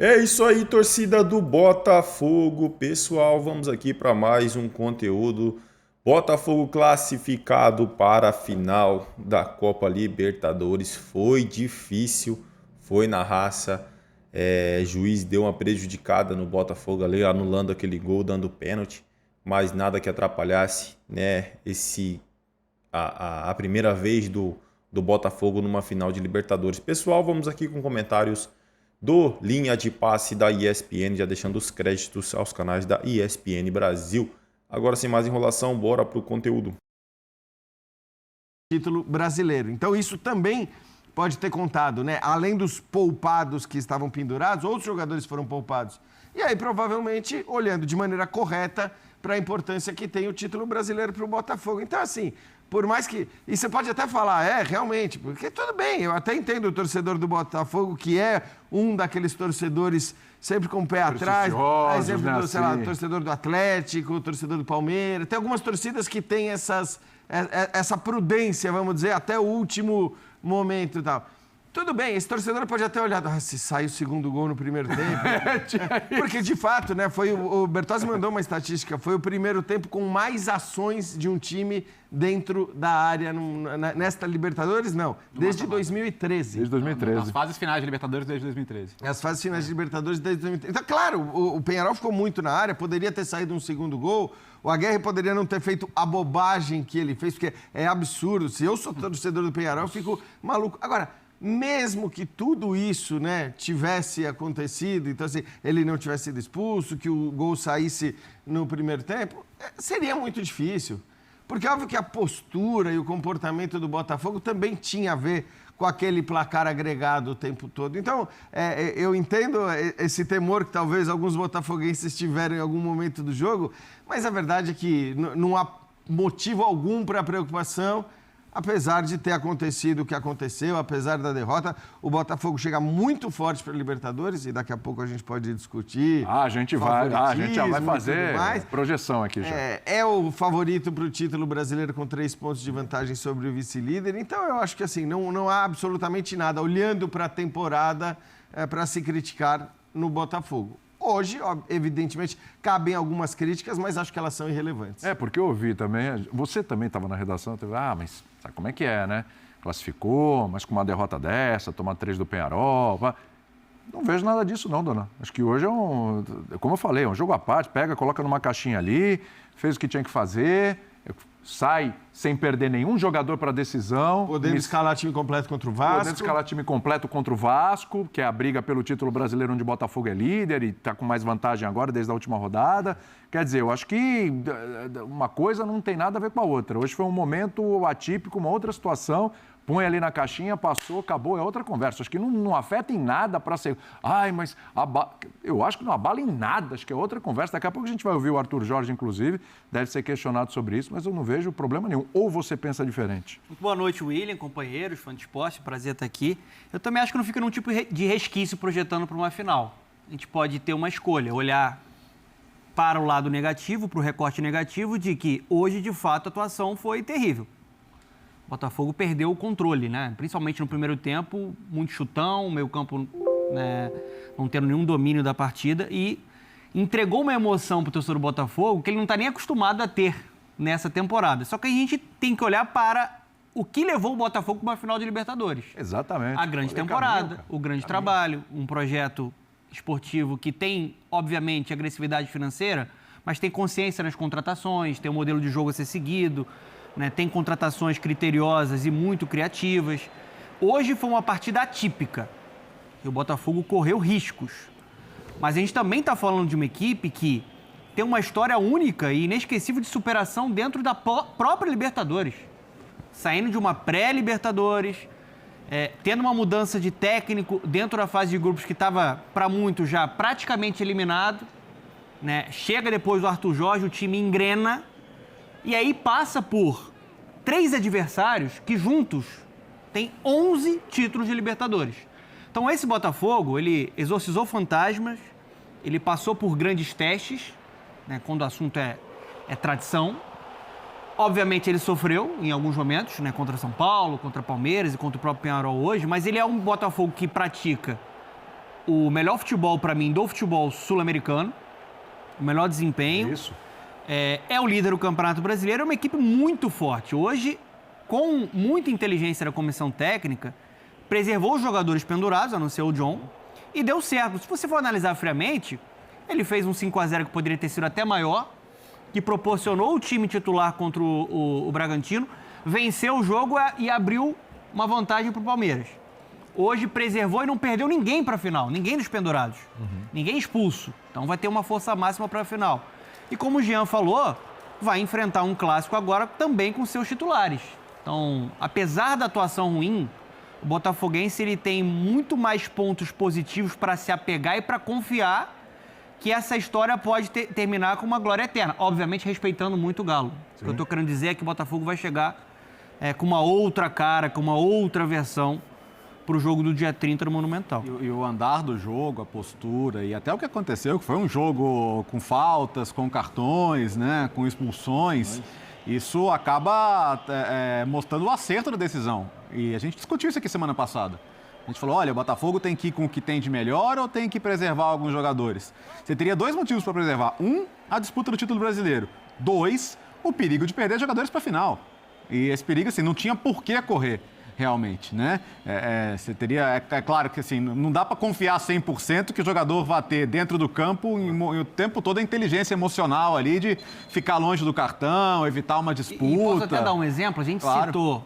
É isso aí, torcida do Botafogo. Pessoal, vamos aqui para mais um conteúdo. Botafogo classificado para a final da Copa Libertadores. Foi difícil, foi na raça. Juiz deu uma prejudicada no Botafogo ali, anulando aquele gol, dando pênalti. Mas nada que atrapalhasse, né? A primeira vez do Botafogo numa final de Libertadores. Pessoal, vamos aqui com comentários do Linha de Passe da ESPN, já deixando os créditos aos canais da ESPN Brasil. Agora, sem mais enrolação, bora pro conteúdo. Título brasileiro. Então, isso também pode ter contado, né? Além dos poupados que estavam pendurados, outros jogadores foram poupados. E aí, provavelmente, olhando de maneira correta para a importância que tem o título brasileiro para o Botafogo. Então, assim, por mais que... E você pode até falar, realmente, porque tudo bem, eu até entendo o torcedor do Botafogo, que é um daqueles torcedores sempre com o pé atrás. A exemplo do, sei lá, torcedor do Atlético, torcedor do Palmeiras. Tem algumas torcidas que têm essa prudência, vamos dizer, até o último momento e tal. Tudo bem, esse torcedor pode até olhar, se sai o segundo gol no primeiro tempo. Porque, de fato, né, o Bertozzi mandou uma estatística, foi o primeiro tempo com mais ações de um time dentro da área, nesta Libertadores, não, desde 2013. Desde 2013. As fases finais de Libertadores desde 2013. As fases finais de Libertadores desde 2013. Então, claro, o Peñarol ficou muito na área, poderia ter saído um segundo gol, o Aguirre poderia não ter feito a bobagem que ele fez, porque é absurdo. Se eu sou torcedor do Peñarol, eu fico maluco. Agora, mesmo que tudo isso, né, tivesse acontecido, então assim, ele não tivesse sido expulso, que o gol saísse no primeiro tempo, seria muito difícil. Porque é óbvio que a postura e o comportamento do Botafogo também tinha a ver com aquele placar agregado o tempo todo. Então, eu entendo esse temor que talvez alguns botafoguenses tiveram em algum momento do jogo, mas a verdade é que não há motivo algum para preocupação. Apesar de ter acontecido o que aconteceu, apesar da derrota, o Botafogo chega muito forte para a Libertadores e daqui a pouco a gente pode discutir. A gente já vai fazer projeção aqui já. É o favorito para o título brasileiro com 3 pontos de vantagem sobre o vice-líder. Então eu acho que assim, não há absolutamente nada, olhando para a temporada, para se criticar no Botafogo. Hoje, evidentemente, cabem algumas críticas, mas acho que elas são irrelevantes. Porque eu ouvi também, você também estava na redação, mas sabe como é que é, né? Classificou, mas com uma derrota dessa, tomar 3 do Peñarol. Não vejo nada disso não, dona. Acho que hoje como eu falei, é um jogo à parte, pega, coloca numa caixinha ali, fez o que tinha que fazer, sai sem perder nenhum jogador para a decisão. Podendo escalar time completo contra o Vasco. Podendo escalar time completo contra o Vasco, que é a briga pelo título brasileiro onde o Botafogo é líder e está com mais vantagem agora desde a última rodada. Quer dizer, eu acho que uma coisa não tem nada a ver com a outra. Hoje foi um momento atípico, uma outra situação. Põe ali na caixinha, passou, acabou, é outra conversa. Acho que não afeta em nada para ser... mas eu acho que não abala em nada, acho que é outra conversa. Daqui a pouco a gente vai ouvir o Arthur Jorge, inclusive, deve ser questionado sobre isso, mas eu não vejo problema nenhum. Ou você pensa diferente? Muito boa noite, William, companheiros, fã de esporte, prazer estar aqui. Eu também acho que não fica num tipo de resquício projetando para uma final. A gente pode ter uma escolha, olhar para o lado negativo, para o recorte negativo, de que hoje, de fato, a atuação foi terrível. O Botafogo perdeu o controle, né? Principalmente no primeiro tempo, muito chutão, meio campo, né, não tendo nenhum domínio da partida e entregou uma emoção para o torcedor do Botafogo que ele não está nem acostumado a ter nessa temporada. Só que a gente tem que olhar para o que levou o Botafogo para uma final de Libertadores. Exatamente. A grande temporada, o grande trabalho, um projeto esportivo que tem, obviamente, agressividade financeira, mas tem consciência nas contratações, tem um modelo de jogo a ser seguido, né, tem contratações criteriosas e muito criativas. Hoje foi uma partida atípica e o Botafogo correu riscos. Mas a gente também está falando de uma equipe que tem uma história única e inesquecível de superação dentro da própria Libertadores. Saindo de uma pré-Libertadores, tendo uma mudança de técnico dentro da fase de grupos que estava, para muitos, já praticamente eliminado. Né? Chega depois do Arthur Jorge, o time engrena. E aí passa por 3 adversários que juntos têm 11 títulos de Libertadores. Então esse Botafogo, ele exorcizou fantasmas, ele passou por grandes testes, né, quando o assunto é tradição. Obviamente ele sofreu em alguns momentos, né, contra São Paulo, contra Palmeiras e contra o próprio Peñarol hoje, mas ele é um Botafogo que pratica o melhor futebol, para mim, do futebol sul-americano, o melhor desempenho. Isso. É o líder do Campeonato Brasileiro, é uma equipe muito forte. Hoje, com muita inteligência da comissão técnica, preservou os jogadores pendurados, a não ser o John, e deu certo. Se você for analisar friamente, ele fez um 5-0 que poderia ter sido até maior, que proporcionou o time titular contra o Bragantino, venceu o jogo e abriu uma vantagem para o Palmeiras. Hoje preservou e não perdeu ninguém para a final, ninguém dos pendurados, ninguém expulso. Então vai ter uma força máxima para a final. E como o Jean falou, vai enfrentar um clássico agora também com seus titulares. Então, apesar da atuação ruim, o botafoguense ele tem muito mais pontos positivos para se apegar e para confiar que essa história pode terminar com uma glória eterna. Obviamente, respeitando muito o Galo. O que eu estou querendo dizer é que o Botafogo vai chegar com uma outra cara, com uma outra versão para o jogo do dia 30 no Monumental. E o andar do jogo, a postura e até o que aconteceu, que foi um jogo com faltas, com cartões, né, com expulsões, isso acaba mostrando o acerto da decisão. E a gente discutiu isso aqui semana passada. A gente falou, olha, o Botafogo tem que ir com o que tem de melhor ou tem que preservar alguns jogadores? Você teria 2 motivos para preservar. 1, a disputa do título brasileiro. 2, o perigo de perder jogadores para a final. E esse perigo, assim, não tinha por que correr realmente, né? Você teria... É claro que, assim, não dá para confiar 100% que o jogador vai ter dentro do campo o tempo todo a inteligência emocional ali de ficar longe do cartão, evitar uma disputa. E posso até dar um exemplo? A gente citou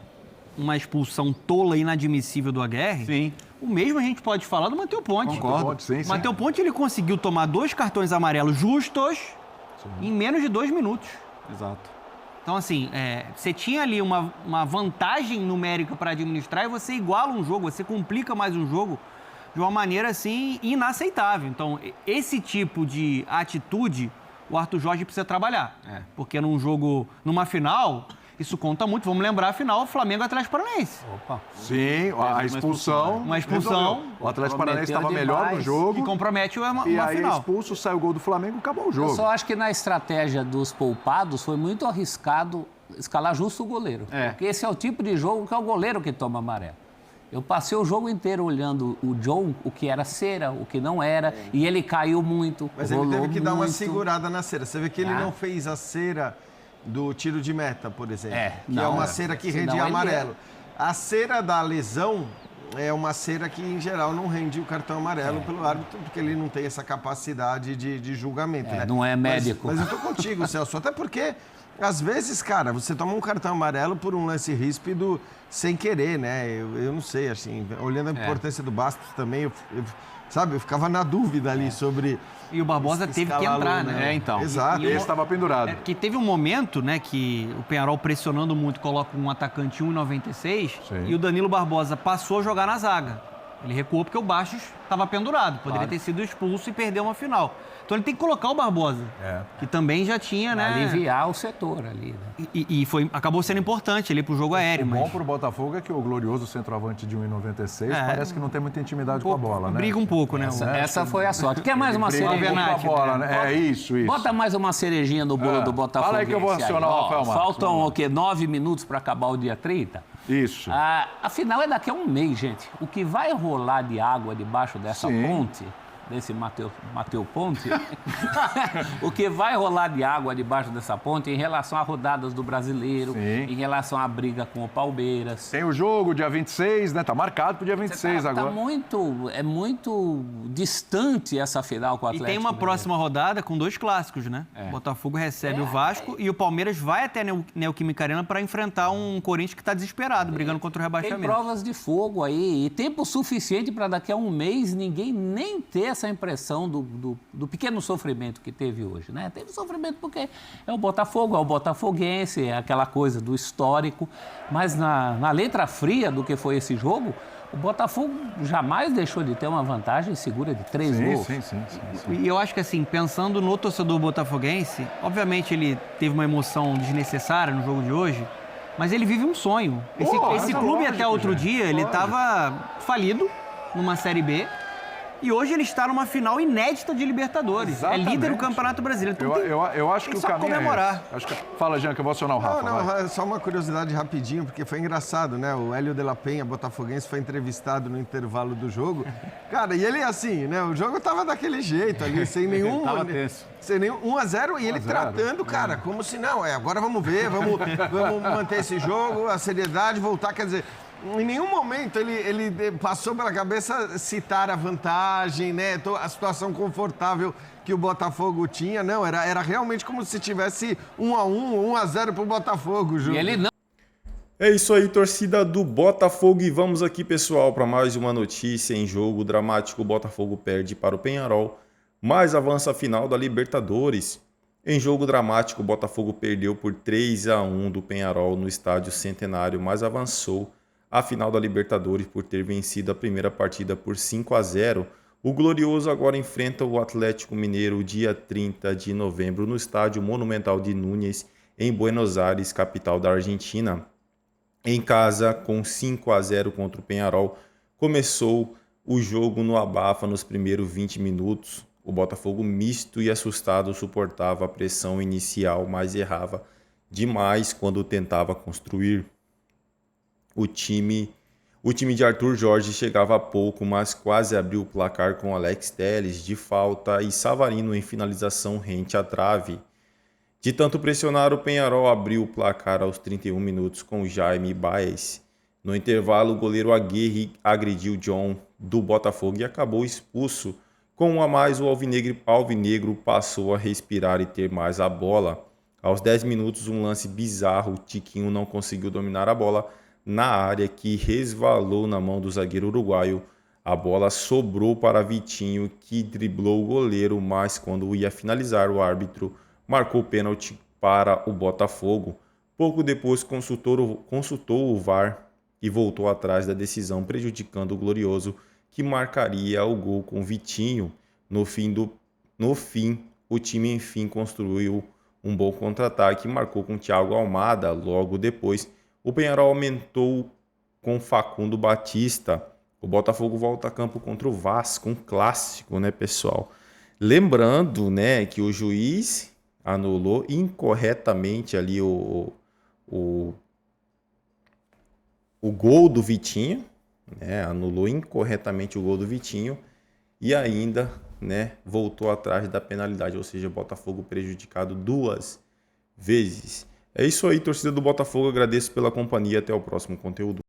uma expulsão tola e inadmissível do Aguerre. Sim. O mesmo a gente pode falar do Matheus Ponte. Concordo. Sim. Matheus Ponte, ele conseguiu tomar 2 cartões amarelos justos em menos de 2 minutos. Exato. Então, assim, você tinha ali uma vantagem numérica para administrar e você iguala um jogo, você complica mais um jogo de uma maneira, assim, inaceitável. Então, esse tipo de atitude, o Arthur Jorge precisa trabalhar. Porque num jogo, numa final... Isso conta muito. Vamos lembrar a final, Flamengo e Atlético Paranaense. Opa. Sim, a expulsão. Uma expulsão. O Atlético Paranaense estava Prometeu melhor no demais. jogo. Que compromete uma E aí final. expulso, sai o gol do Flamengo, acabou o jogo. Eu só acho que na estratégia dos poupados foi muito arriscado escalar justo o goleiro. Porque esse é o tipo de jogo que é o goleiro que toma amarelo. Eu passei o jogo inteiro olhando o John, o que era cera, o que não era, e ele caiu muito. Mas ele teve que dar uma muito. segurada na cera. Você vê que ele não fez a cera do tiro de meta, por exemplo. Que é uma cera que rendia amarelo. A cera da lesão é uma cera que, em geral, não rende o cartão amarelo pelo árbitro, porque ele não tem essa capacidade de julgamento, né? Não é médico. Mas eu tô contigo, Celso, até porque, às vezes, cara, você toma um cartão amarelo por um lance ríspido sem querer, né? Eu não sei, assim, olhando a importância do Bastos também, eu ficava na dúvida ali sobre... E o Barbosa teve que entrar, né? Então. Exato. Esse estava pendurado. Que teve um momento, né, que o Peñarol pressionando muito coloca um atacante 1,96 e o Danilo Barbosa passou a jogar na zaga. Ele recuou porque o Bastos estava pendurado, poderia ter sido expulso e perder uma final. Então ele tem que colocar o Barbosa, que também já tinha, né? Aliviar o setor ali, né? E acabou sendo importante ali pro jogo aéreo. O bom Mas pro Botafogo é que o glorioso centroavante de 1,96 parece que não tem muita intimidade com a bola, né? briga um pouco, né? Essa foi a sorte. Quer mais uma Briga cerejinha? com a bola, né? Isso. Bota mais uma cerejinha no bolo do Botafogo. Fala aí que eu vou acionar o Rafael Marques. Faltam o quê? 9 minutos para acabar o dia 30? Isso. A final é daqui a um mês, gente. O que vai rolar de água debaixo dessa ponte, desse Matheus Ponte, o que vai rolar de água debaixo dessa ponte em relação a rodadas do Brasileiro, em relação à briga com o Palmeiras. Tem o jogo dia 26, né? Tá marcado pro dia 26 agora. É muito distante essa final com o E Atlético. tem uma próxima rodada com 2 clássicos, né? O Botafogo recebe o Vasco e o Palmeiras vai até a Neoquímica Arena para enfrentar um Corinthians que está desesperado, brigando contra o rebaixamento. Tem provas de fogo aí e tempo suficiente para daqui a um mês ninguém nem ter essa impressão do pequeno sofrimento que teve hoje, né? Teve sofrimento porque é o Botafogo, é o botafoguense, é aquela coisa do histórico, mas na letra fria do que foi esse jogo, o Botafogo jamais deixou de ter uma vantagem segura de 3 gols. Sim. E eu acho que, assim, pensando no torcedor botafoguense, obviamente ele teve uma emoção desnecessária no jogo de hoje, mas ele vive um sonho. Esse clube, até outro dia, ele estava falido numa Série B E hoje ele está numa final inédita de Libertadores. Exatamente. É líder do Campeonato Brasileiro. Então Eu acho que tem o só caminho comemorar. é esse. Fala, Jean, que eu vou acionar o Rafa. vai. Só uma curiosidade rapidinho, porque foi engraçado, né? O Hélio de la Penha, botafoguense, foi entrevistado no intervalo do jogo. Cara, e ele assim, né? O jogo tava daquele jeito ali, sem nenhum... Tava tenso. Sem nenhum 1-0 e ele tratando, cara, como se não, agora vamos ver, vamos manter esse jogo, a seriedade, voltar, quer dizer... Em nenhum momento ele passou pela cabeça citar a vantagem, né? A situação confortável que o Botafogo tinha. Não, era realmente como se tivesse 1-1, 1-0 pro Botafogo, Júlio. E ele não. É isso aí, torcida do Botafogo. E vamos aqui, pessoal, para mais uma notícia em jogo dramático. O Botafogo perde para o Peñarol, mas avança a final da Libertadores. Em jogo dramático, o Botafogo perdeu por 3-1 do Peñarol no Estádio Centenário, mas avançou a final da Libertadores por ter vencido a primeira partida por 5-0. O Glorioso agora enfrenta o Atlético Mineiro dia 30 de novembro no Estádio Monumental de Núñez, em Buenos Aires, capital da Argentina. Em casa, com 5-0 contra o Peñarol, começou o jogo no abafa nos primeiros 20 minutos. O Botafogo, misto e assustado, suportava a pressão inicial, mas errava demais quando tentava construir. O time de Arthur Jorge chegava a pouco, mas quase abriu o placar com Alex Telles de falta e Savarino em finalização rente à trave. De tanto pressionar, o Peñarol abriu o placar aos 31 minutos com Jaime Baez. No intervalo, o goleiro Aguirre agrediu John do Botafogo e acabou expulso. Com um a mais, o alvinegro passou a respirar e ter mais a bola. Aos 10 minutos, um lance bizarro, o Tiquinho não conseguiu dominar a bola na área, que resvalou na mão do zagueiro uruguaio. A bola sobrou para Vitinho, que driblou o goleiro, mas quando ia finalizar, o árbitro marcou pênalti para o Botafogo. Pouco depois consultou o VAR e voltou atrás da decisão, prejudicando o Glorioso, que marcaria o gol com Vitinho. No fim, o time enfim construiu um bom contra-ataque e marcou com Thiago Almada. Logo depois, o Peñarol aumentou com Facundo Batista. O Botafogo volta a campo contra o Vasco, um clássico, né, pessoal? Lembrando, né, que o juiz anulou incorretamente ali o gol do Vitinho, né? Anulou incorretamente o gol do Vitinho e ainda, né, voltou atrás da penalidade, ou seja, o Botafogo prejudicado 2 vezes. É isso aí, torcida do Botafogo. Agradeço pela companhia. Até o próximo conteúdo.